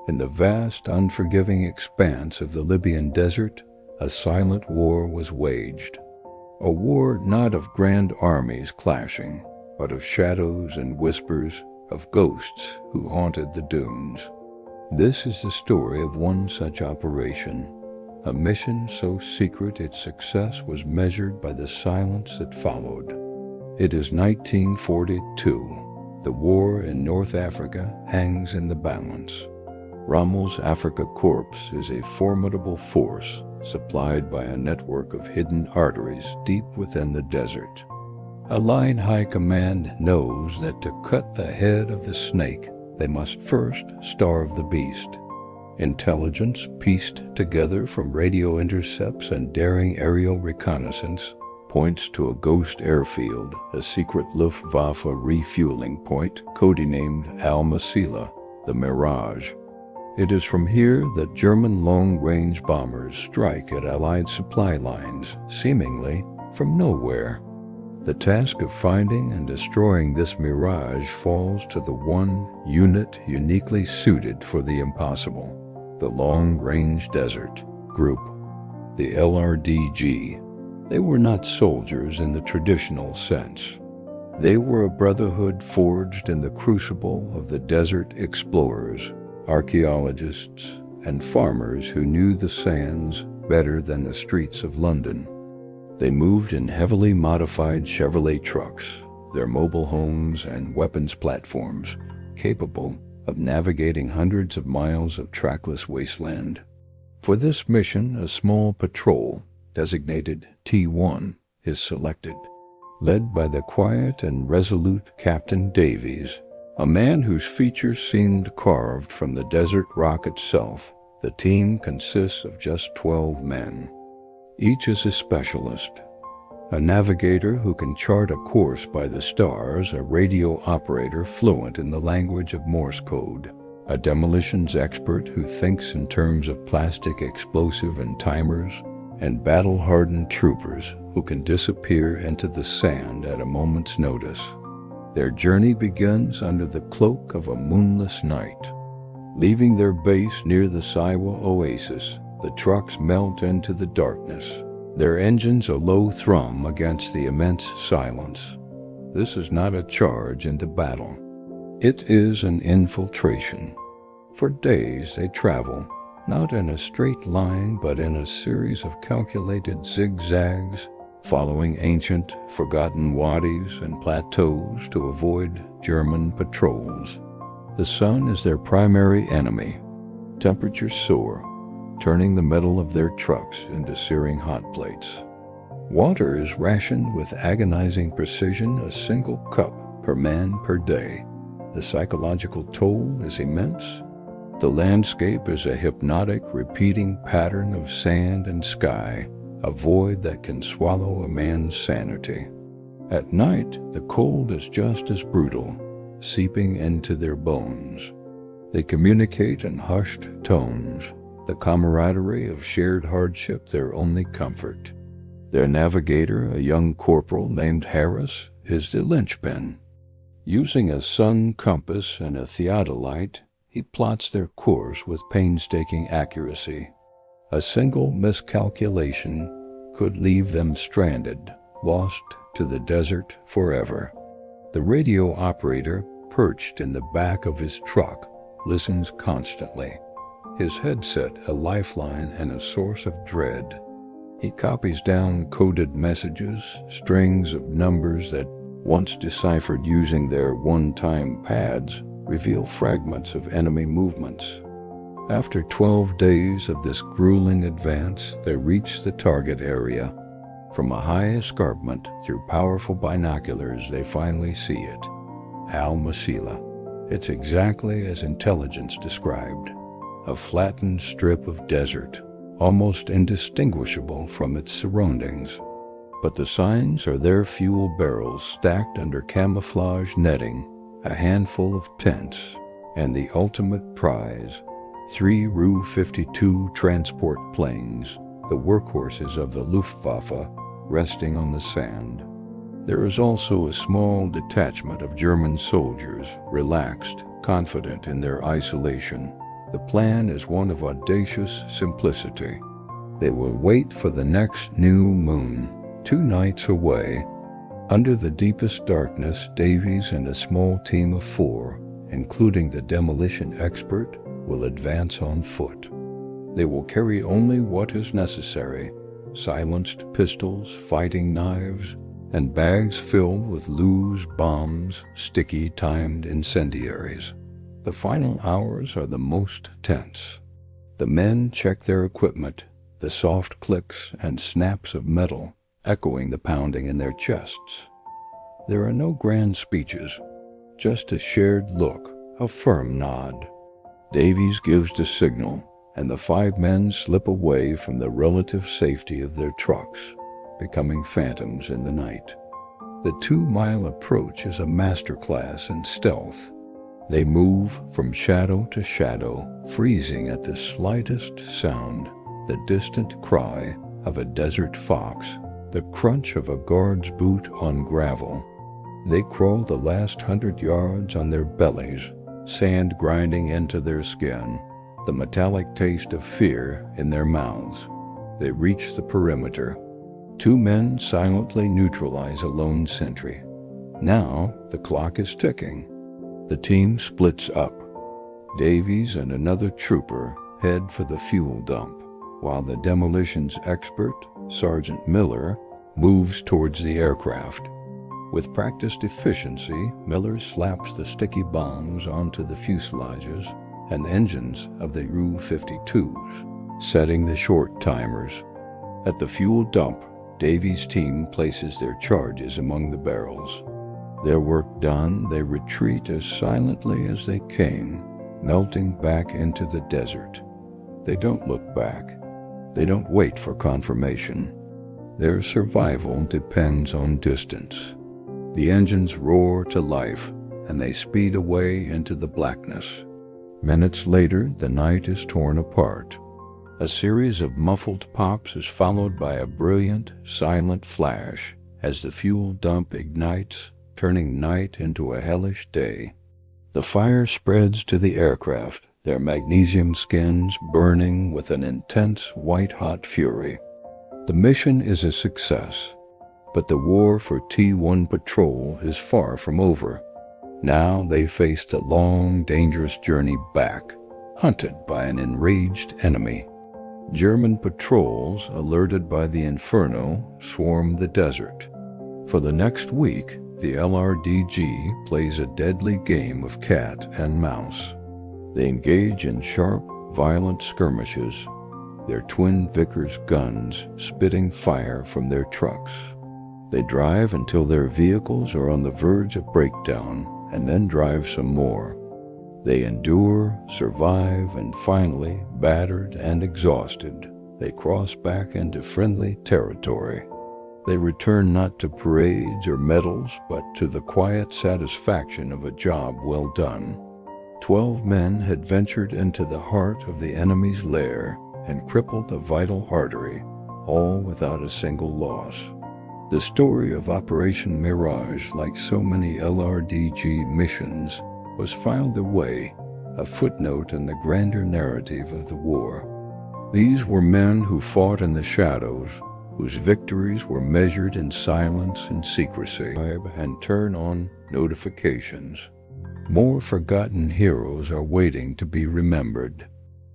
In the vast, unforgiving expanse of the Libyan desert, a silent war was waged. A war not of grand armies clashing, but of shadows and whispers, of ghosts who haunted the dunes. This is the story of one such operation, a mission so secret its success was measured by the silence that followed. It is 1942. The war in North Africa hangs in the balance. Rommel's Afrika Korps is a formidable force supplied by a network of hidden arteries deep within the desert. Allied High Command knows that to cut the head of the snake, they must first starve the beast. Intelligence pieced together from radio intercepts and daring aerial reconnaissance points to a ghost airfield, a secret Luftwaffe refueling point codenamed Al-Masila, the Mirage. It is from here that German long-range bombers strike at Allied supply lines, seemingly from nowhere. The task of finding and destroying this Mirage falls to the one unit uniquely suited for the impossible, the Long-Range Desert Group, the LRDG. They were not soldiers in the traditional sense. They were a brotherhood forged in the crucible of the desert explorers, archaeologists, and farmers who knew the sands better than the streets of London. They moved in heavily modified Chevrolet trucks, their mobile homes and weapons platforms, capable of navigating hundreds of miles of trackless wasteland. For this mission, a small patrol, designated T1, is selected, led by the quiet and resolute Captain Davies, a man whose features seemed carved from the desert rock itself. The team consists of just 12 men. Each is a specialist, a navigator who can chart a course by the stars, a radio operator fluent in the language of Morse code, a demolitions expert who thinks in terms of plastic explosive and timers, and battle-hardened troopers who can disappear into the sand at a moment's notice. Their journey begins under the cloak of a moonless night. Leaving their base near the Siwa Oasis, the trucks melt into the darkness, their engines a low thrum against the immense silence. This is not a charge into battle. It is an infiltration. For days they travel, not in a straight line but in a series of calculated zigzags, following ancient, forgotten wadis and plateaus to avoid German patrols. The sun is their primary enemy. Temperatures soar, turning the metal of their trucks into searing hot plates. Water is rationed with agonizing precision, a single cup per man per day. The psychological toll is immense. The landscape is a hypnotic, repeating pattern of sand and sky, a void that can swallow a man's sanity. At night, the cold is just as brutal, seeping into their bones. They communicate in hushed tones, the camaraderie of shared hardship their only comfort. Their navigator, a young corporal named Harris, is the linchpin. Using a sun compass and a theodolite, he plots their course with painstaking accuracy. A single miscalculation could leave them stranded, lost to the desert forever. The radio operator, perched in the back of his truck, listens constantly, his headset a lifeline and a source of dread. He copies down coded messages, strings of numbers that, once deciphered using their one-time pads, reveal fragments of enemy movements. After 12 days of this grueling advance, they reach the target area. From a high escarpment, through powerful binoculars, they finally see it. Al-Masila. It's exactly as intelligence described. A flattened strip of desert, almost indistinguishable from its surroundings. But the signs are their fuel barrels stacked under camouflage netting, a handful of tents, and the ultimate prize, 3 Ru-52 transport planes, the workhorses of the Luftwaffe, resting on the sand. There is also a small detachment of German soldiers, relaxed, confident in their isolation. The plan is one of audacious simplicity. They will wait for the next new moon, 2 nights away. Under the deepest darkness, Davies and a small team of 4, including the demolition expert, will advance on foot. They will carry only what is necessary: silenced pistols, fighting knives, and bags filled with loose bombs, sticky, timed incendiaries. The final hours are the most tense. The men check their equipment, the soft clicks and snaps of metal echoing the pounding in their chests. There are no grand speeches, just a shared look, a firm nod. Davies gives the signal, and the 5 men slip away from the relative safety of their trucks, becoming phantoms in the night. The 2-mile approach is a masterclass in stealth. They move from shadow to shadow, freezing at the slightest sound: the distant cry of a desert fox, the crunch of a guard's boot on gravel. They crawl the last 100 yards on their bellies, sand grinding into their skin, the metallic taste of fear in their mouths. They reach the perimeter. 2 men silently neutralize a lone sentry. Now the clock is ticking. The team splits up. Davies and another trooper head for the fuel dump, while the demolitions expert, Sergeant Miller, moves towards the aircraft. With practiced efficiency, Miller slaps the sticky bombs onto the fuselages and engines of the U-52s, setting the short timers. At the fuel dump, Davies' team places their charges among the barrels. Their work done, they retreat as silently as they came, melting back into the desert. They don't look back. They don't wait for confirmation. Their survival depends on distance. The engines roar to life, and they speed away into the blackness. Minutes later, the night is torn apart. A series of muffled pops is followed by a brilliant, silent flash as the fuel dump ignites, turning night into a hellish day. The fire spreads to the aircraft, their magnesium skins burning with an intense white-hot fury. The mission is a success, but the war for T-1 patrol is far from over. Now they face the long, dangerous journey back, hunted by an enraged enemy. German patrols, alerted by the inferno, swarm the desert. For the next week, the LRDG plays a deadly game of cat and mouse. They engage in sharp, violent skirmishes, their twin Vickers guns spitting fire from their trucks. They drive until their vehicles are on the verge of breakdown, and then drive some more. They endure, survive, and finally, battered and exhausted, they cross back into friendly territory. They return not to parades or medals, but to the quiet satisfaction of a job well done. 12 men had ventured into the heart of the enemy's lair and crippled a vital artery, all without a single loss. The story of Operation Mirage, like so many LRDG missions, was filed away, a footnote in the grander narrative of the war. These were men who fought in the shadows, whose victories were measured in silence and secrecy, and turn on notifications. More forgotten heroes are waiting to be remembered.